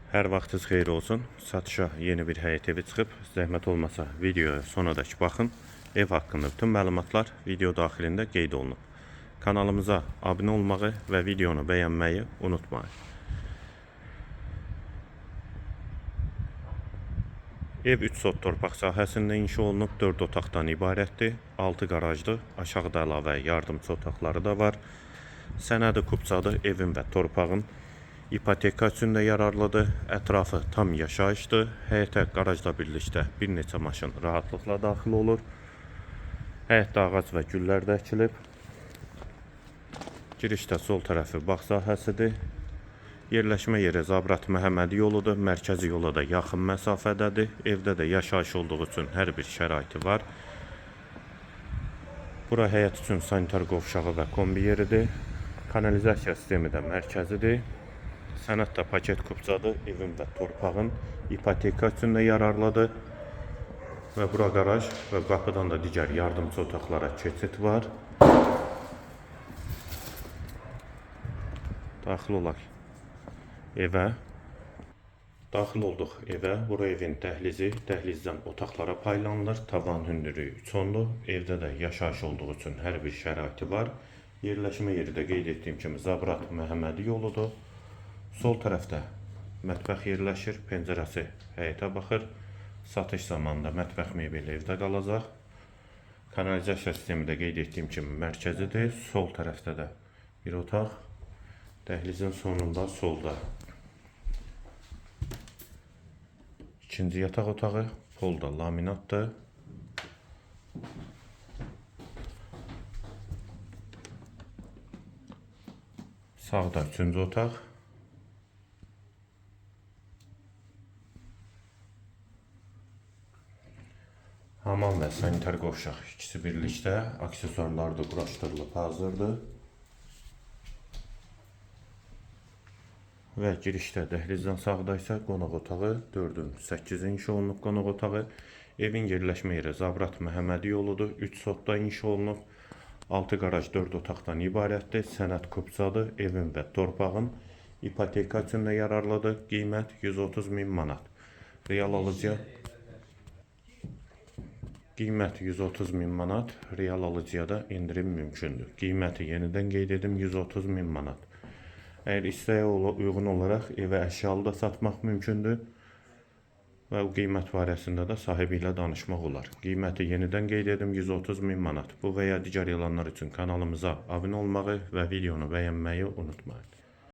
Hər vaxtınız xeyir olsun. Satışa yeni bir həyət evi çıxıb. Zəhmət olmasa videoya sonadək baxın. Ev haqqında bütün məlumatlar video daxilində qeyd olunub. Kanalımıza abunə olmağı və videonu bəyənməyi unutmayın. Ev 3 sot torpaq sahəsində inşa olunub, 4 otaqdan ibarətdir. 6 qarajdır, aşağıda əlavə yardımçı otaqları da var. Sənədi kupçadır, evin və torpağın ipoteka üçün də yararlıdır. Ətrafı tam yaşayışdır. Həyətə qarajla birlikdə bir neçə maşın rahatlıqla daxil olur. Həyətdə ağac və güllər də əkilib. Girişdə sol tərəfi bağ sahəsidir. Yerləşmə yeri Zabrat Məhəmmədi yoludur. Mərkəzi yola da yaxın məsafədədir. Evdə də yaşayış olduğu üçün hər bir şəraiti var. Bura həyət üçün sanitar qovşağı və kombi yeridir. Kanalizasiya sistemi də mərkəzidir. Sənəd də paket kupçadır. Evin və torpağın ipoteka üçün də yararlıdır. Və bura qaraj və qapıdan da digər yardımçı otaqlara keçid var. Daxil olaq evə. Daxil olduq evə. Bura evin dəhlizi. Dəhlizdən otaqlara paylanılır. Tavan hündürlüyü 3 ondur. Evdə də yaşayış olduğu üçün hər bir şəraiti var. Yerləşmə yeri də qeyd etdiyim kimi Zabrat Məhəmmədi yoludur. Sol tərəfdə mətbəx yerləşir. Pəncərəsi həyətə baxır. Satış zamanında mətbəx mebeli evdə qalacaq. Kanalizasiya sistemi də qeyd etdiyim kimi mərkəzidir. Sol tərəfdə də bir otaq. Dəhlizin sonunda solda ikinci yataq otağı. Polda laminatdır. Sağda üçüncü otaq. Hamam və sanitar qovşaq ikisi birlikdə. Aksesuarlar da quraşdırılıb hazırdır. Və girişdə dəhlizdən sağda isə qonaq otağı 4-ün 8-i inşa olunub qonaq otağı. Evin yerləşmə yeri Zabrat Məhəmmədi yoludur. 3 sotda inşa olunub. 6 qaraj 4 otaqdan ibarətdir. Sənəd kupçadır. Evin və torpağın ipoteka üçün də yararlıdır. Qiymət 130 min manat. Real alıcıya Qiymət 130 min manat. Real alıcıya da indirim mümkündür. Qiyməti yenidən qeyd edim 130 min manat. Əgər istəyə uyğun olaraq evə əşyalı da satmaq mümkündür və o qiymət barəsində də sahibi ilə danışmaq olar. Qiyməti yenidən qeyd edim 130 min manat. Bu və ya digər elanlar üçün kanalımıza abunə olmağı və videonu bəyənməyi unutmayın.